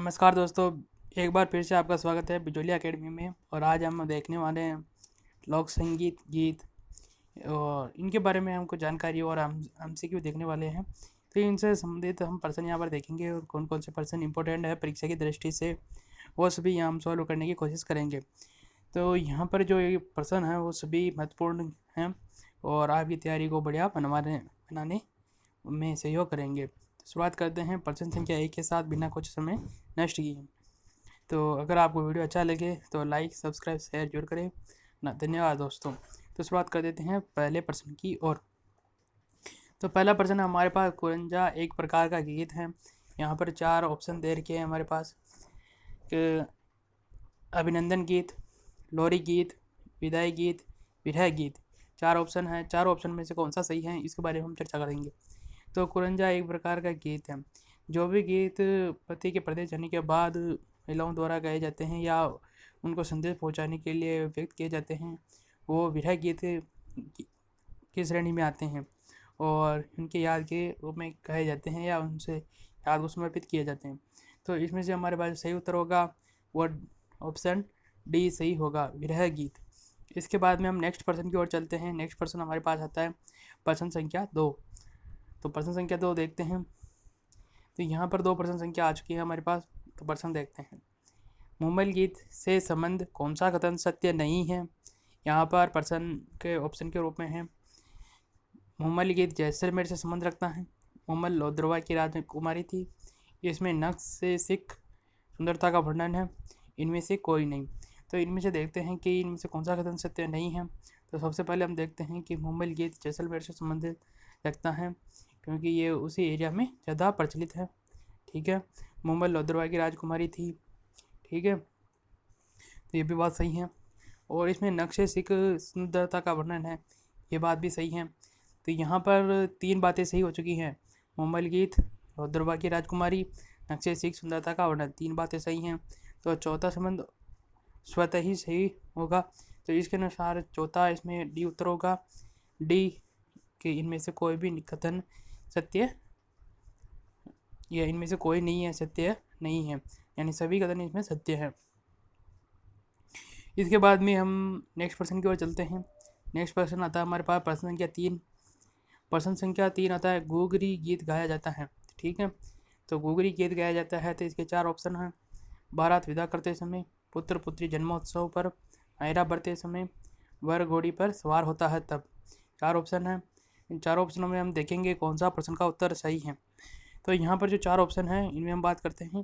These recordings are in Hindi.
नमस्कार दोस्तों, एक बार फिर से आपका स्वागत है बिजोली एकेडमी में। और आज हम देखने वाले हैं लोक संगीत गीत और इनके बारे में हमको जानकारी और हम हमसे क्यों देखने वाले हैं। तो इनसे संबंधित हम पर्सन यहाँ पर देखेंगे और कौन कौन से पर्सन इंपॉर्टेंट है परीक्षा की दृष्टि से वो सभी यहाँ हम सॉल्व करने की कोशिश करेंगे। तो यहाँ पर जो ये पर्सन है वो सभी महत्वपूर्ण हैं और आपकी तैयारी को बढ़िया बनाने में सहयोग करेंगे। तो शुरुआत करते हैं पर्सन संख्या 1 के साथ बिना कुछ समय नष्ट किए। तो अगर आपको वीडियो अच्छा लगे तो लाइक सब्सक्राइब शेयर जरूर करें ना। धन्यवाद दोस्तों। तो शुरुआत कर देते हैं पहले प्रश्न की ओर। तो पहला प्रश्न हमारे पास कुरंजा एक प्रकार का गीत है। यहाँ पर 4 ऑप्शन दे रखे हैं हमारे पास कि अभिनंदन गीत, लोरी गीत, विदाई गीत, विरह गीत। 4 ऑप्शन है। 4 ऑप्शन में से कौन सा सही है इसके बारे में हम चर्चा करेंगे। तो कुरंजा एक प्रकार का गीत है। जो भी गीत पति के प्रदेश जाने के बाद महिलाओं द्वारा गाए जाते हैं या उनको संदेश पहुंचाने के लिए व्यक्त किए जाते हैं वो विरह गीत की श्रेणी में आते हैं और उनके याद के रूप में गाए जाते हैं या उनसे याद को समर्पित किए जाते हैं। तो इसमें से हमारे पास सही उत्तर होगा वो ऑप्शन डी सही होगा, विरह गीत। इसके बाद में हम नेक्स्ट पर्सन की ओर चलते हैं। नेक्स्ट पर्सन हमारे पास आता है पर्सन संख्या 2। तो पर्सन संख्या 2 देखते हैं। तो यहाँ पर 2 पर्सन संख्या आ चुकी है हमारे पास। तो पर्सन देखते हैं। मुंबई गीत से संबंध कौन सा कथन सत्य नहीं है। यहाँ पर पर्सन के ऑप्शन के रूप में है मुंबई गीत जैसलमेर से संबंध रखता है। मुंबई लोद्रवा की राजकुमारी थी। इसमें नक्श से सिख सुंदरता का वर्णन है। इनमें से कोई नहीं। तो इनमें से देखते हैं कि इनमें से कौन सा कथन सत्य नहीं है। तो सबसे पहले हम देखते हैं कि मुंबई गीत जैसलमेर से संबंधित रखता है क्योंकि ये उसी एरिया में ज़्यादा प्रचलित है। ठीक है, मुंबई लोद्रवा की राजकुमारी थी। ठीक है, तो ये भी बात सही है। और इसमें नक्शे सिख सुंदरता का वर्णन है, ये बात भी सही है। तो यहाँ पर 3 बातें सही हो चुकी हैं। मुंबई गीत, लोद्रवा की राजकुमारी, नक्शे सिख सुंदरता का वर्णन, 3 बातें सही हैं। तो चौथा संबंध स्वतः ही सही होगा। तो इसके अनुसार चौथा इसमें डी उत्तर होगा, डी कि इनमें से कोई भी कथन सत्य या इनमें से कोई नहीं है, सत्य नहीं है, यानी सभी कथन इसमें सत्य है। इसके बाद में हम नेक्स्ट पर्सन की ओर चलते हैं। नेक्स्ट पर्सन आता है हमारे पास पर्सन संख्या 3। पर्सन संख्या 3 आता है गोगरी गीत गाया जाता है। ठीक है, तो गोगरी गीत गाया जाता है तो इसके 4 ऑप्शन हैं। बारात विदा करते समय, पुत्र पुत्री जन्मोत्सव पर, आयरा बढ़ते समय, वर घोड़ी पर सवार होता है तब। 4 ऑप्शन हैं। इन 4 ऑप्शनों में हम देखेंगे कौन सा प्रश्न का उत्तर सही है। तो यहाँ पर जो 4 ऑप्शन हैं इनमें हम बात करते हैं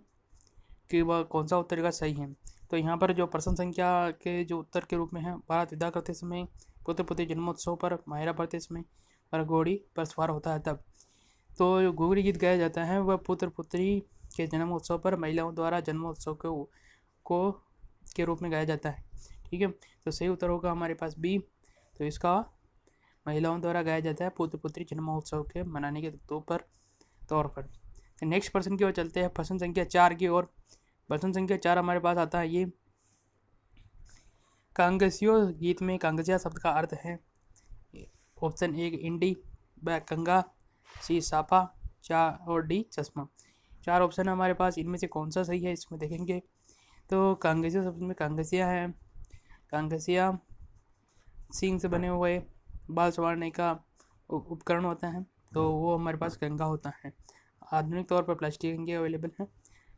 कि वह कौन सा उत्तर का सही है। तो यहाँ पर जो प्रश्न संख्या के जो उत्तर के रूप में है, बारात विदा करते समय, पुत्र पुत्री जन्मोत्सव पर, मायरा बढ़ते समय, और घोड़ी पर सवार होता है तब। तो घोड़ी गीत गाया जाता है वह पुत्र पुत्री के जन्मोत्सव पर महिलाओं द्वारा जन्मोत्सव को के रूप में गाया जाता है। ठीक है, तो सही उत्तर होगा हमारे पास बी। तो इसका महिलाओं द्वारा गाया जाता है पुत्र पुत्री जन्मोत्सव के मनाने के तौर पर। तो नेक्स्ट पर्सन की ओर चलते हैं, पर्सन संख्या 4 की ओर। पर्सन संख्या 4 हमारे पास आता है ये कांगसियो गीत में कांगसिया शब्द का अर्थ है। ऑप्शन 1 इंडी, ब कंगा, सी साफा, और डी चश्मा। 4 ऑप्शन है हमारे पास। इनमें से कौन सा सही है इसमें देखेंगे। तो कांगसिया शब्द में कांगसिया है। कांगसिया सींग से बने हुए बाल संवारने का उपकरण होता है, तो वो हमारे पास कंगा होता है। आधुनिक तौर पर प्लास्टिक कंगे अवेलेबल हैं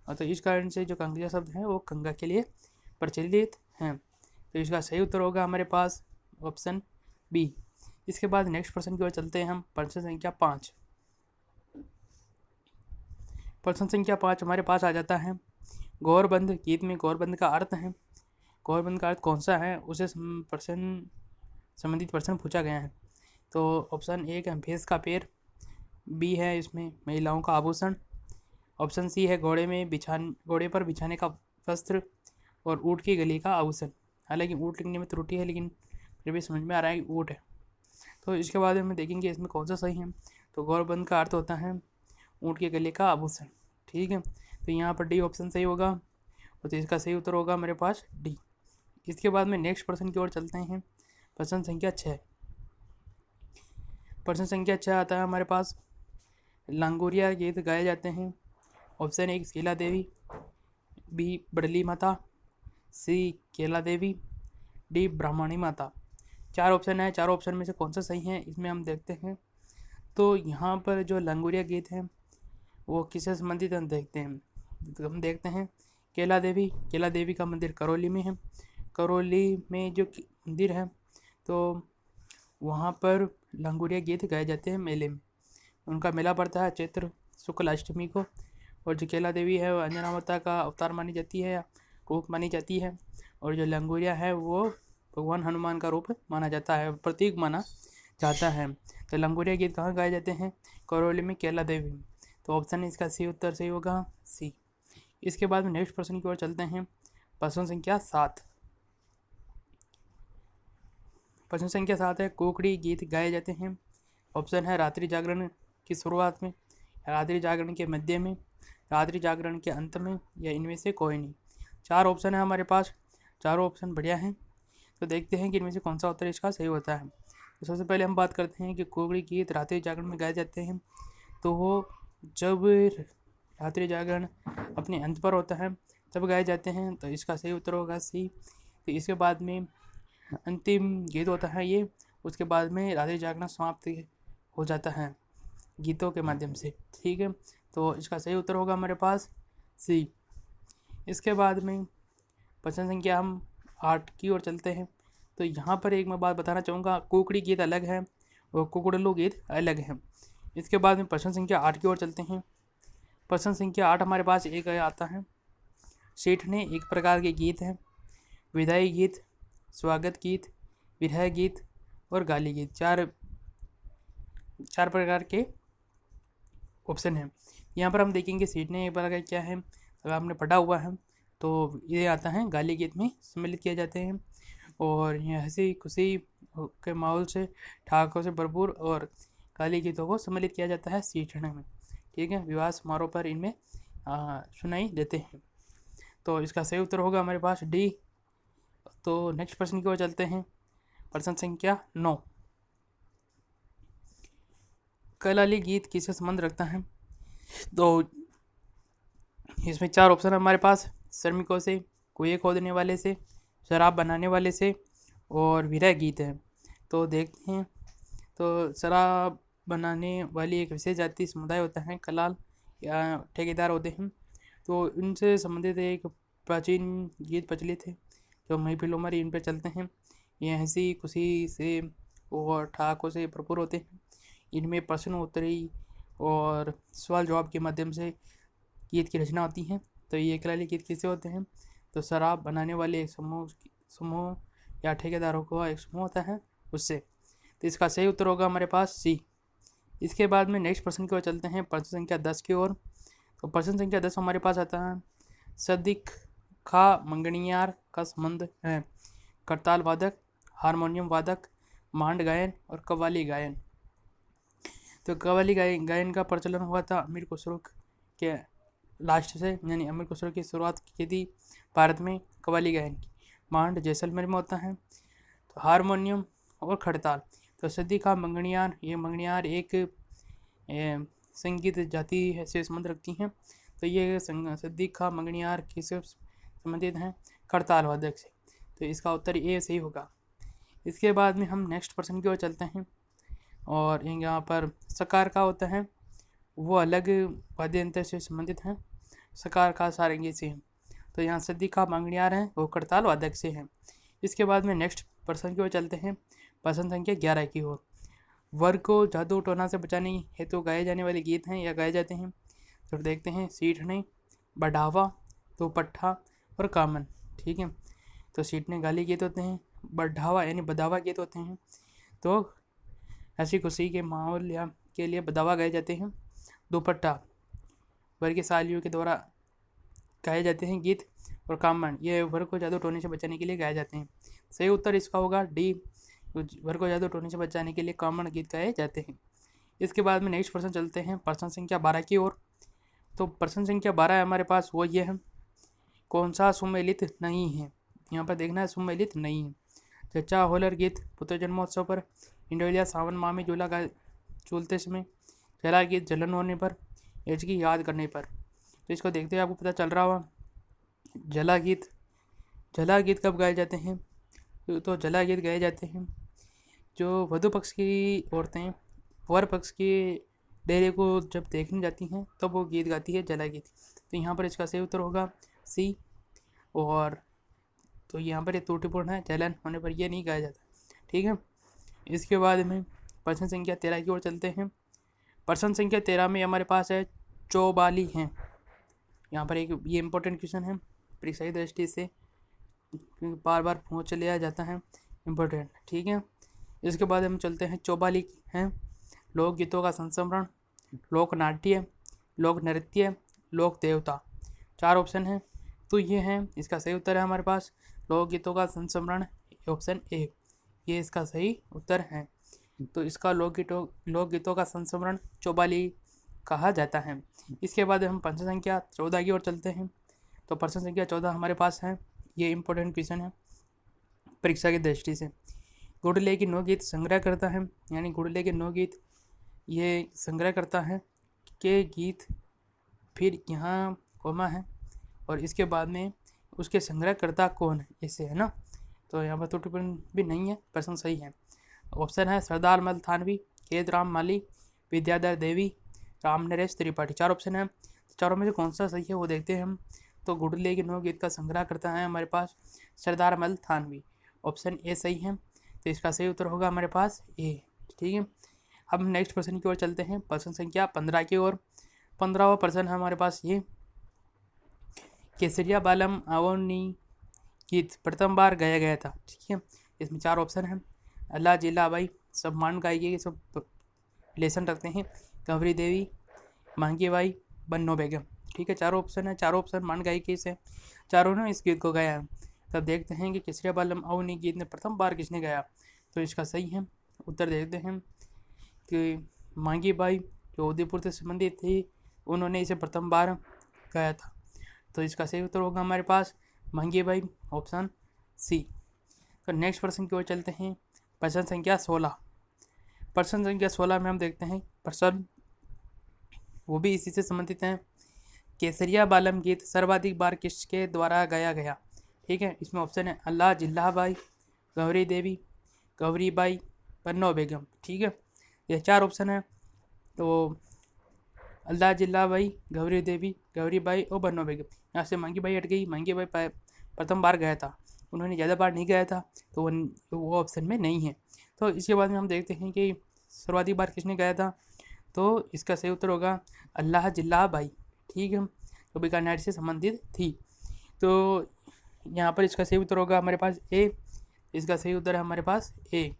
और तो इस कारण से जो कांगसिया शब्द है वो कंगा के लिए प्रचलित हैं। तो इसका सही उत्तर होगा हमारे पास ऑप्शन बी। इसके बाद नेक्स्ट पर्सन की ओर चलते हैं हम, पर्सन संख्या 5। पर्सन संख्या 5 हमारे पास आ जाता है गौरबंद गीत में गौरबंद का अर्थ है। गौरबंद का अर्थ कौन सा है उसे संबंधित पर्सन पूछा गया है। तो ऑप्शन 1 है भैंस का पैर, बी है इसमें महिलाओं का आभूषण, ऑप्शन सी है घोड़े पर बिछाने का वस्त्र, और ऊँट की गली का आभूषण। हालांकि ऊँट लिखने में त्रुटि है लेकिन फिर भी समझ में आ रहा है कि ऊँट है। तो इसके बाद में देखेंगे इसमें कौन सा सही है। तो गौरबंद का अर्थ होता है ऊँट के गले का आभूषण। ठीक है, तो यहाँ पर डी ऑप्शन सही होगा और तो इसका सही उत्तर होगा मेरे पास डी। इसके बाद में नेक्स्ट पर्सन की ओर चलते हैं, पर्सन संख्या 6। पर्सन संख्या 6 आता है हमारे पास लांगोरिया गीत गाए जाते हैं। ऑप्शन 1 शीला देवी, बी बड़ली माता, सी केला देवी, डी ब्राह्मणी माता। 4 ऑप्शन है, 4 ऑप्शन में से कौन सा सही है इसमें हम देखते हैं। तो यहाँ पर जो लंगूरिया गीत है वो किससे संबंधित हम देखते हैं। तो हम देखते हैं केला देवी का मंदिर करौली में है। करौली में जो मंदिर है तो वहाँ पर लंगूरिया गीत गाए जाते हैं मेले में। उनका मेला पड़ता है चैत्र शुक्ल अष्टमी को। और जो केला देवी है वो अंजना माता का अवतार मानी जाती है, रूप मानी जाती है। और जो लंगूरिया है वो भगवान हनुमान का रूप माना जाता है, प्रतीक माना जाता है। तो लंगूरिया गीत कहाँ गाए जाते हैं? करौली में, केला देवी में। तो ऑप्शन इसका सी उत्तर सही होगा, सी। इसके बाद में नेक्स्ट प्रश्न की ओर चलते हैं। प्रश्न संख्या 7। प्रश्न संख्या 7 है, कोकड़ी गीत गाए जाते हैं। ऑप्शन है रात्रि जागरण की शुरुआत में, रात्रि जागरण के मध्य में, रात्रि जागरण के अंत में, या इनमें से कोई नहीं। 4 ऑप्शन है हमारे पास, चारों ऑप्शन बढ़िया हैं। तो देखते हैं कि इनमें से कौन सा उत्तर इसका सही होता है। तो सबसे पहले हम बात करते हैं कि कोकड़ी गीत रात्रि जागरण में गाए जाते हैं। तो वो जब रात्रि जागरण अपने अंत पर होता है तब गाए जाते हैं। तो इसका सही उत्तर होगा सी। तो इसके बाद में अंतिम गीत होता है ये, उसके बाद में रात्रि जागरण समाप्त हो जाता है गीतों के माध्यम से। ठीक है, तो इसका सही उत्तर होगा हमारे पास सी। इसके बाद में प्रश्न संख्या हम 8 की ओर चलते हैं। तो यहाँ पर एक मैं बात बताना चाहूँगा, कोकड़ी गीत अलग है और कुकड़लू गीत अलग है। इसके बाद में प्रश्न संख्या 8 की ओर चलते हैं। प्रश्न संख्या 8 हमारे पास एक आता है, सेठने एक प्रकार के गीत हैं। विदाई गीत, स्वागत गीत, विरह गीत और गाली गीत, चार प्रकार के ऑप्शन हैं। यहाँ पर हम देखेंगे सीटने एक प्रकार क्या है, अगर आपने पढ़ा हुआ है तो ये आता है गाली गीत में सम्मिलित किए जाते हैं। और ये हंसी खुशी के माहौल से, ठहाकों से भरपूर और गाली गीतों को सम्मिलित किया जाता है सीठने में। ठीक है, विवाह समारोह पर इनमें सुनाई देते हैं। तो इसका सही उत्तर होगा हमारे पास डी। तो नेक्स्ट प्रश्न की ओर चलते हैं। प्रश्न संख्या 9, कलाली गीत किससे संबंध रखता है? तो इसमें 4 ऑप्शन है हमारे पास, श्रमिकों से, कुएं खोदने वाले से, शराब बनाने वाले से और विरह गीत है। तो देखते हैं, तो शराब बनाने वाली एक विशेष जाति समुदाय होता है, कलाल या ठेकेदार होते हैं। तो इनसे संबंधित एक प्राचीन गीत प्रचलित है जो महफिलों में इन पर चलते हैं। ये हंसी खुशी से और ठहाकों से भरपूर होते हैं। इनमें प्रश्न उत्तरी और सवाल जवाब के माध्यम से गीत की रचना होती है। तो ये कलाली गीत किससे होते हैं? तो शराब बनाने वाले एक समूह या ठेकेदारों का एक समूह होता है उससे। तो इसका सही उत्तर होगा हमारे पास सी। इसके बाद में नेक्स्ट प्रश्न की ओर चलते हैं, प्रश्न संख्या 10 की ओर। तो प्रश्न संख्या 10 हमारे पास आता है, सदिक खा मंगनियार का संबंध है करताल वादक, हारमोनियम वादक, मांड गायन और कव्वाली गायन। तो कव्वाली गायन का प्रचलन हुआ था अमीर खुसरो के लास्ट से, यानी अमीर खुसरो की शुरुआत की थी भारत में कव्वाली गायन की। मांड जैसलमेर में होता है। तो हारमोनियम और खड़ताल। तो सदी का मंगनियार, ये मंगनियार एक संगीत जाति से संबंध रखती हैं। तो ये सदी का मंगनियार किससे संबंधित हैं? खड़ताल वादक से। तो इसका उत्तर ए सही होगा। इसके बाद में हम नेक्स्ट प्रश्न की ओर चलते हैं। और यहाँ पर सकार का होता है, वो अलग वाद्य यंत्र से संबंधित हैं, सकार का सारंगी से हैं। तो यहाँ सदी का मंगनियार हैं वो करताल वादक से हैं। इसके बाद में नेक्स्ट प्रश्न की ओर चलते हैं, प्रश्न संख्या 11 की ओर। वर्ग को जादू टोना से बचाने हेतु गाए जाने वाले गीत हैं या गाए जाते हैं। तो देखते हैं, सीठने, बढ़ावा, दोपट्ठा और कामन। ठीक है, तो सीठने गाली गीत होते हैं, बढ़ावा यानी बदावा गीत होते हैं। तो हंसी खुशी के माहौल या के लिए बदावा गाए जाते हैं। दोपट्टा वर्गशालियों के द्वारा गाए जाते हैं गीत। और कामन ये वर्ग को जादू टोने से बचाने के लिए गाए जाते हैं। सही उत्तर इसका होगा डी, वर्ग को जादू टोने से बचाने के लिए कामन गीत गाए जाते हैं। इसके बाद में नेक्स्ट प्रश्न चलते हैं, प्रश्न संख्या 12 की ओर। तो प्रश्न संख्या 12 है हमारे पास, वो ये है, कौन सा सुमेलित नहीं है? यहाँ पर देखना है सुमेलित नहीं है। चचा होलर गीत पुत्र जन्मोत्सव पर, इंडोलिया सावन माह में झूलते समय, चला गीत जलन होने पर, एज की याद करने पर। तो इसको देखते हुए आपको पता चल रहा होगा जला गीत। जला गीत कब गाए जाते हैं? तो जला गीत गाए जाते हैं जो वधु पक्ष की औरतें वर पक्ष के डेरे को जब देखने जाती हैं तब वो गीत गाती है, जला गीत। तो यहाँ पर इसका सही उत्तर होगा सी। और तो यहाँ पर ये त्रुटिपूर्ण है, जलन होने पर यह नहीं गाया जाता। ठीक है, इसके बाद में प्रश्न संख्या 13 की ओर चलते हैं। प्रश्न संख्या 13 में हमारे पास है चौबाली हैं। यहाँ पर एक ये इंपॉर्टेंट क्वेश्चन है परीक्षा की दृष्टि से, बार बार पूछ लिया जाता है, इम्पोर्टेंट। ठीक है, इसके बाद हम चलते हैं चौबाली हैं लोकगीतों का संस्मरण, लोक नाट्य, लोक नृत्य, लोक देवता। 4 ऑप्शन हैं, तो ये हैं। इसका सही उत्तर है हमारे पास लोकगीतों का संस्मरण, ऑप्शन ए, ये इसका सही उत्तर है। तो इसका लोकगीतों का संस्मरण चौबाली कहा जाता है। इसके बाद हम प्रश्न संख्या 14 की ओर चलते हैं। तो प्रश्न संख्या 14 हमारे पास है, ये इंपॉर्टेंट क्वेश्चन है परीक्षा की दृष्टि से। गुड़ले की नौ गीत संग्रह करता है, यानी गुड़ले के 9 गीत ये संग्रह करता है के गीत, फिर यहाँ कोमा है और इसके बाद में उसके संग्रहकर्ता कौन है, इससे है ना। तो यहाँ पर त्रुटिपूर्ण भी नहीं है, प्रश्न सही है। ऑप्शन है सरदार मल थानवी, केद राम माली, विद्याधर देवी, राम नरेश त्रिपाठी। 4 ऑप्शन है, चारों में से कौन सा सही है वो देखते हैं हम। तो गुड़ले के 9 गीत का संग्रह करता है हमारे पास सरदार मल थानवी, ऑप्शन ए सही है। तो इसका सही उत्तर होगा हमारे पास ए। ठीक है, अब नेक्स्ट प्रश्न की ओर चलते हैं, प्रश्न संख्या 15 की ओर। 15वां प्रश्न है हमारे पास ये, केसरिया बालम आवनी गीत प्रथम बार गाया गया था। ठीक है, इसमें 4 ऑप्शन हैं, अल्लाह जिलाबाई, सब मान गायिकी के सब रिलेशन रखते हैं, कंवरी देवी, मांगी बाई, बन्नो बेगम। ठीक है, 4 ऑप्शन है, 4 ऑप्शन मान गायिकी से, चारों ने इस गीत को गाया है। तब देखते हैं कि केसरिया बालम आवनी गीत ने प्रथम बार किसने गाया। तो इसका सही है उत्तर देखते हैं कि मांगी बाई जो उदयपुर से संबंधित थी, उन्होंने इसे प्रथम बार गाया था। तो इसका सही उत्तर होगा हमारे पास मांगी बाई, ऑप्शन सी। तो नेक्स्ट प्रश्न की ओर चलते हैं, प्रश्न संख्या 16। प्रश्न संख्या 16 में हम देखते हैं प्रश्न वो भी इसी से संबंधित हैं, केसरिया बालम गीत सर्वाधिक बार किसके द्वारा गाया गया। ठीक है, इसमें ऑप्शन है अल्लाह जिल्लाबाई, गौरी देवी, गौरी बाई, बन्नो बेगम। ठीक है, ये 4 ऑप्शन है। तो अल्लाह जिल्लाबाई, गौरी देवी, गौरी बाई और बन्नो बेगम, यहाँ से मांगी बाई हट गई। मांगी बाई प्रथम बार गाया था, उन्होंने ज़्यादा बार नहीं गाया था, तो वो ऑप्शन में नहीं है। तो इसके बाद में हम देखते हैं कि सर्वाधिक बार किसने गाया था। तो इसका सही उत्तर होगा अल्लाह जिल्लाबाई। ठीक है, तो बीकानेर से संबंधित थी। तो यहाँ पर इसका सही उत्तर होगा हमारे पास ए। इसका सही उत्तर है हमारे पास ए।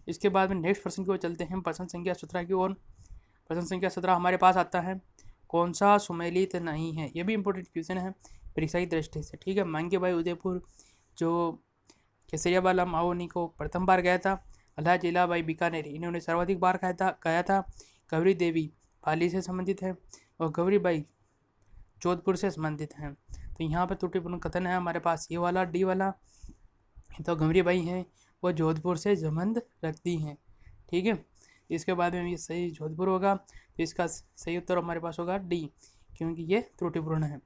इसके बाद में नेक्स्ट प्रश्न की ओर चलते हैं, प्रश्न संख्या 17 की ओर। प्रश्न संख्या 17 हमारे पास आता है, कौन सा सुमेलित नहीं है। ये भी इंपॉर्टेंट क्वेश्चन है परीक्षा की दृष्टि से। ठीक है, मांगे बाई उदयपुर जो केसरिया बालम आवनी को प्रथम बार गाया था, अल्लाह जिलाबाई बीकानेर इन्होंने सर्वाधिक बार गाया था, गौरी देवी पाली से संबंधित है और गौरी बाई जोधपुर से संबंधित हैं। तो यहाँ पर त्रुटिपूर्ण कथन है हमारे पास ये वाला डी वाला। तो गौरी बाई हैं वो जोधपुर से संबंध रखती हैं। ठीक है, इसके बाद में ये सही जोधपुर होगा, तो इसका सही उत्तर हमारे पास होगा डी, क्योंकि ये त्रुटिपूर्ण है।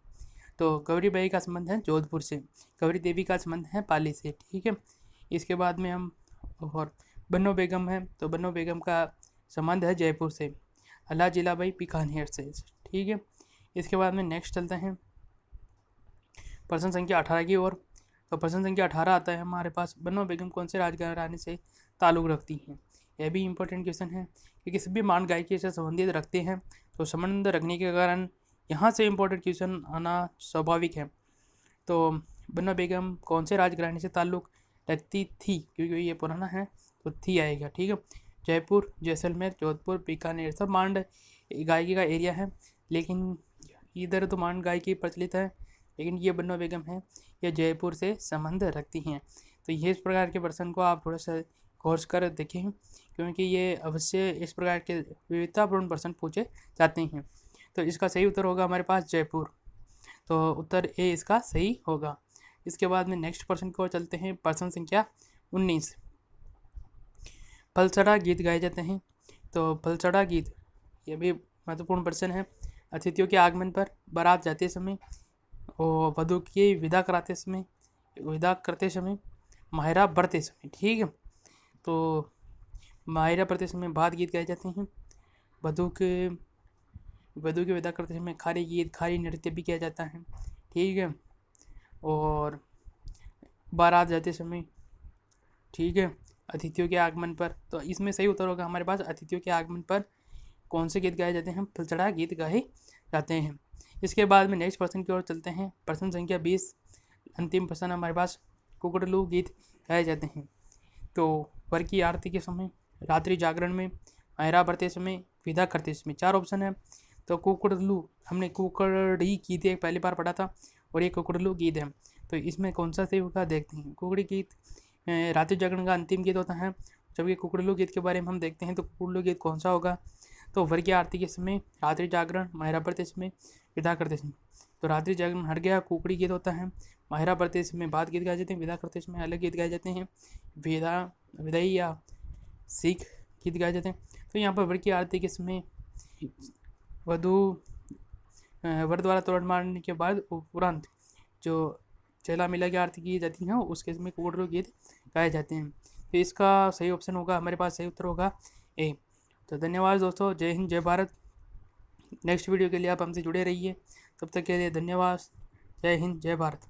तो गौरी बाई का संबंध है जोधपुर से, गौरी देवी का संबंध है पाली से। ठीक है, इसके बाद में हम और बन्नो बेगम है, तो बन्नो बेगम का संबंध है जयपुर से, अल्लाह जिलाबाई बीकानेर से। ठीक है, इसके बाद में नेक्स्ट चलते हैं प्रश्न संख्या 18 की ओर। तो प्रश्न संख्या 18 आता है हमारे पास, बन्नो बेगम कौन से राजघराने से ताल्लुक़ रखती हैं। यह भी इंपॉर्टेंट क्वेश्चन है कि किसी भी मान गायकी से संबंधित रखते हैं, तो संबंध रखने के कारण यहाँ से इंपॉर्टेंट क्वेश्चन आना स्वाभाविक है। तो बन्नो बेगम कौन से राजघराने से ताल्लुक़ रखती थी, क्योंकि ये पुराना है तो थी आएगा। ठीक है, जयपुर, जैसलमेर, जोधपुर, बीकानेर सब मांड गायकी का एरिया है, लेकिन इधर तो मांड गायकी प्रचलित है, लेकिन ये बन्नो बेगम है ये जयपुर से संबंध रखती हैं। तो ये इस प्रकार के प्रश्न को आप थोड़ा सा गौर कर देखें, क्योंकि ये अवश्य इस प्रकार के विविधतापूर्ण प्रश्न पूछे जाते हैं। तो इसका सही उत्तर होगा हमारे पास जयपुर, तो उत्तर ए इसका सही होगा। इसके बाद में नेक्स्ट प्रश्न की ओर चलते हैं, प्रश्न संख्या 19। फलसड़ा गीत गाए जाते हैं। तो फलसड़ा गीत ये भी महत्वपूर्ण प्रश्न है। अतिथियों के आगमन पर, बारात जाते समय और वधू की विदा करते समय माहिरा बरते समय, ठीक है। तो माहिरा बरते समय बाद गीत गाए जाते हैं। वधू के विदा करते समय खारी गीत, खारी नृत्य भी किया जाता है, ठीक है। और बारात जाते समय, ठीक है, अतिथियों के आगमन पर। तो इसमें सही उत्तर होगा हमारे पास अतिथियों के आगमन पर कौन से गीत गाए जाते हैं? फलचढ़ा गीत गाए जाते हैं। इसके बाद में नेक्स्ट प्रश्न की ओर चलते हैं। प्रश्न संख्या 20, अंतिम प्रश्न हमारे पास, कुकड़लू गीत गाए जाते हैं। तो वर की आरती के समय, रात्रि जागरण में, माहिरा बरते समय, विदा करते समय, 4 ऑप्शन है। तो कुकड़लू, हमने कुकड़ी गीत एक पहली बार पढ़ा था और ये कुकड़लू गीत है। तो इसमें कौन सा सही होगा देखते हैं। कुकड़ी गीत रात्रि जागरण का अंतिम गीत होता है, जबकि कुकड़लू गीत के बारे में हम देखते हैं तो कुकड़लू गीत कौन सा होगा। तो वर की आरती के समय, रात्रि जागरण, माहिरा बरते समय, विदा करते समय। तो रात्रि जागरण हट गया, कुकड़ी गीत होता है। माहिरा बरते समय बाद गीत गाए जाते हैं, विदा करते समय अलग गीत गाए जाते हैं, विदाई या सिख गीत गाए जाते हैं। तो यहाँ पर वर की आरती के समय वधू वर द्वारा तोरण मारने के बाद उपरांत जो चेला मिला की आरती की जाती है उसके समय कुकड़लू गीत गाए जाते हैं। तो इसका सही ऑप्शन होगा हमारे पास, सही उत्तर होगा ए। तो धन्यवाद दोस्तों, जय हिंद जय भारत। नेक्स्ट वीडियो के लिए आप हमसे जुड़े रहिए, तब तक के लिए धन्यवाद। जय हिंद जय भारत।